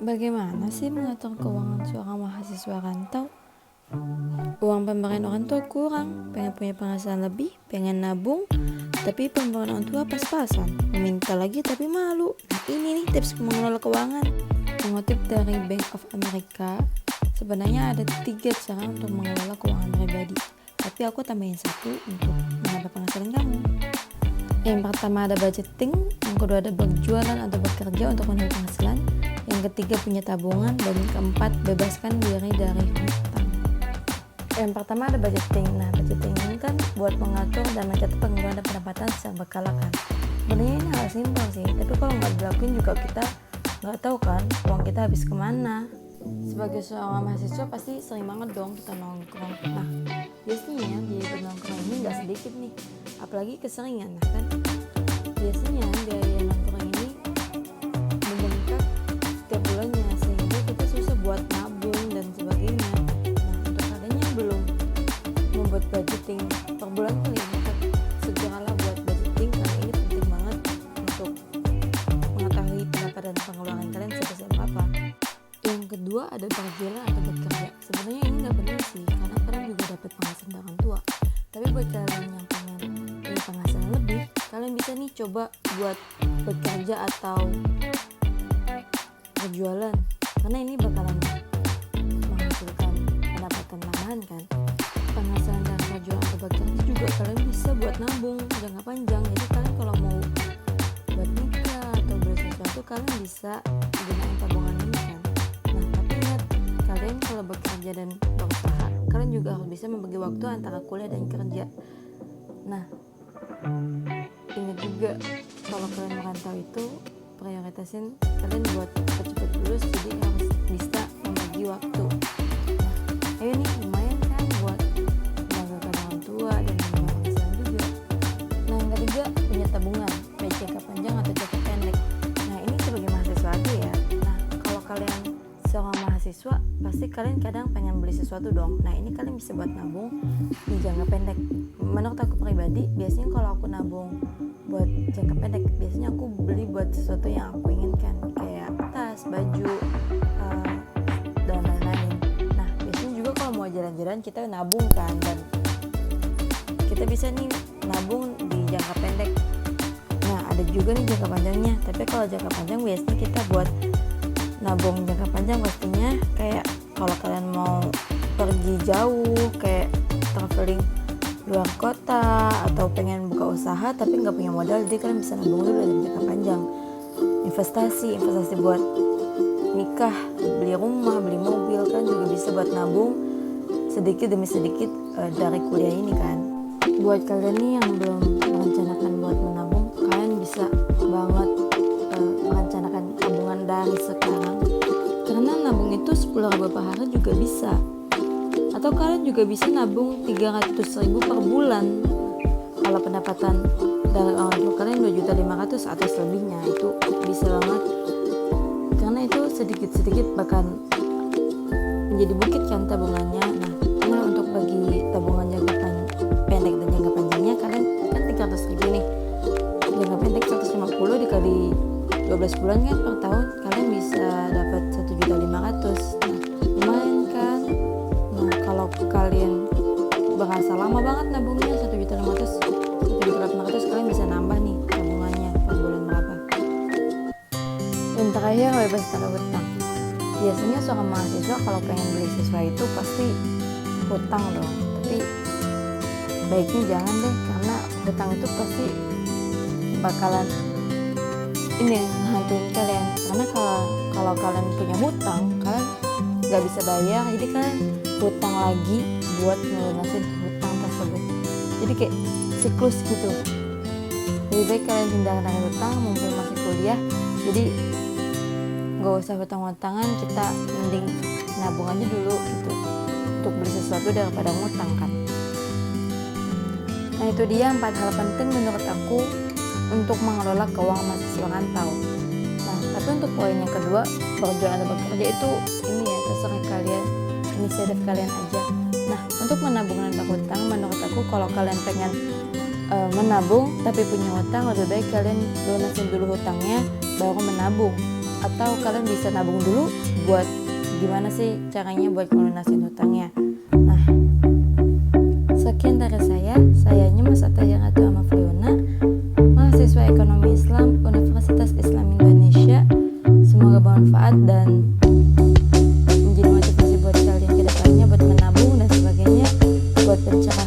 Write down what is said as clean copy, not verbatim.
Bagaimana sih mengatur keuangan seorang mahasiswa rantau? Uang pemberian orang tua kurang, pengen punya penghasilan lebih, pengen nabung, tapi pemberian orang tua pas-pasan, meminta lagi tapi malu. Nah ini nih tips mengelola keuangan. Mengutip dari Bank of America, sebenarnya ada 3 cara untuk mengelola keuangan pribadi. Tapi aku tambahin 1 untuk menambah penghasilan kamu. Yang pertama ada budgeting, yang kedua ada berjualan atau bekerja untuk menambah penghasilan, yang ketiga punya tabungan, dan keempat bebaskan diri dari hutang. Yang pertama ada budgeting. Nah budgeting ini kan buat mengatur dan mencatat pengeluaran dan pendapatan secara berkala kan. Sebenarnya ini hal simpel sih, tapi kalau nggak dilakuin juga kita nggak tahu kan uang kita habis kemana. Sebagai seorang mahasiswa pasti sering banget dong kita nongkrong. Nah biasanya biaya bernongkrong ini nggak sedikit nih, apalagi keseringan. Nah kan biasanya biaya nongkrong ini membengkak setiap bulannya sehingga kita susah buat nabung dan sebagainya. Nah untuk kalian yang belum membuat budgeting per bulan kali ini, segeralah buat budgeting karena ini penting banget untuk mengetahui pendapatan dan pengeluaran kalian sebesar apa. Yang kedua ada berjualan atau bekerja. Sebenarnya ini nggak penting sih karena kalian juga dapat penghasilan dari orang tua. Tapi buat kalian yang pengen punya penghasilan lebih, kalian bisa nih coba buat bekerja atau berjualan karena ini bakalan menghasilkan pendapatan tambahan kan. Penghasilan dari berjualan atau bekerja juga kalian bisa buat nabung jangka panjang. Jadi kalian kalau mau buat nikah atau beli sesuatu kalian bisa gunain tabungan ini kan. Nah tapi ingat, kalian kalau bekerja dan berusaha kalian juga harus bisa membagi waktu antara kuliah dan kerja. Nah ingat juga kalau kalian merantau itu prioritasin kalian buat cepet-cepet lulus, jadi harus bisa membagi waktu. Nah, ayo nih lumayan kan buat membanggakan orang tua dan menambah penghasilan juga. Nah yang ketiga punya tabungan, baik jangka panjang atau jangka pendek. Nah ini sebagai mahasiswa aja ya. Nah kalau kalian seorang mahasiswa pasti kalian kadang pengen beli sesuatu dong. Nah ini kalian bisa buat nabung di jangka pendek. Menurut aku pribadi biasanya kalau aku nabung buat jangka pendek, biasanya aku beli buat sesuatu yang aku inginkan kayak tas, baju, dan lain-lain. Nah biasanya juga kalau mau jalan-jalan kita nabung kan, dan kita bisa nih nabung di jangka pendek. Nah ada juga nih jangka panjangnya, tapi kalau jangka panjang biasanya kita buat nabung jangka panjang pastinya kayak kalau kalian mau pergi jauh kayak traveling luar kota atau pengen buka usaha tapi nggak punya modal, jadi kalian bisa nabung dulu dalam jangka panjang. Investasi buat nikah, beli rumah, beli mobil kan juga bisa buat nabung sedikit demi sedikit dari kuliah ini kan. Buat kalian nih yang belum merencanakan buat menabung, kalian bisa banget merencanakan tabungan dari sekarang, karena nabung itu 10.000 per hari juga bisa, atau kalian juga bisa nabung 300.000 per bulan. Kalau pendapatan dari orang tua kalian 2.500.000 atau selebihnya, itu bisa banget karena itu sedikit-sedikit bakal menjadi bukit kan tabungannya. Nah untuk bagi tabungan jangka pendek dan jangka panjangnya, kalian kan 300.000 nih, jangka pendek 150 dikali 12 bulan kan per tahun kalian bisa dapat 1.500.000. Nah lumayan kan. Nah kalau kalian berasa lama banget nabungnya 1.500.000, 1.800.000, kalian bisa nambah nih tabungannya per bulan berapa. Yang terakhir bebas dari hutang. Biasanya seorang mahasiswa kalau pengen beli sesuatu itu pasti hutang dong, tapi baiknya jangan deh, karena hutang itu pasti bakalan ini ngehantuin kalian. Karena kalau kalian punya hutang, kalian nggak bisa bayar, jadi kalian hutang lagi buat ngelunasin hutang tersebut. Jadi kayak siklus gitu. Lebih baik kalian hindarkan dari hutang mumpung masih kuliah. Jadi nggak usah hutang-hutangan, kita mending nabung aja dulu gitu untuk beli sesuatu daripada ngutang kan. Nah itu dia 4 hal penting menurut aku untuk mengelola keuangan mahasiswa rantau. Nah tapi untuk poin yang kedua, berjualan atau bekerja, itu ini ya terserah kalian, inisiatif kalian aja. Nah untuk menabung dan berhutang, menurut aku kalau kalian pengen menabung tapi punya hutang, lebih baik kalian lunasin dulu hutangnya baru menabung. atau kalian bisa nabung dulu buat gimana sih caranya buat ngelunasin hutangnya. Nah, sekian dari saya Nyemas Atayang Atu Amafliona, mahasiswa Ekonomi Islam Universitas Islam Indonesia. Semoga bermanfaat dan menjadi motivasi buat kalian ke depannya buat menabung dan sebagainya, buat pencapaian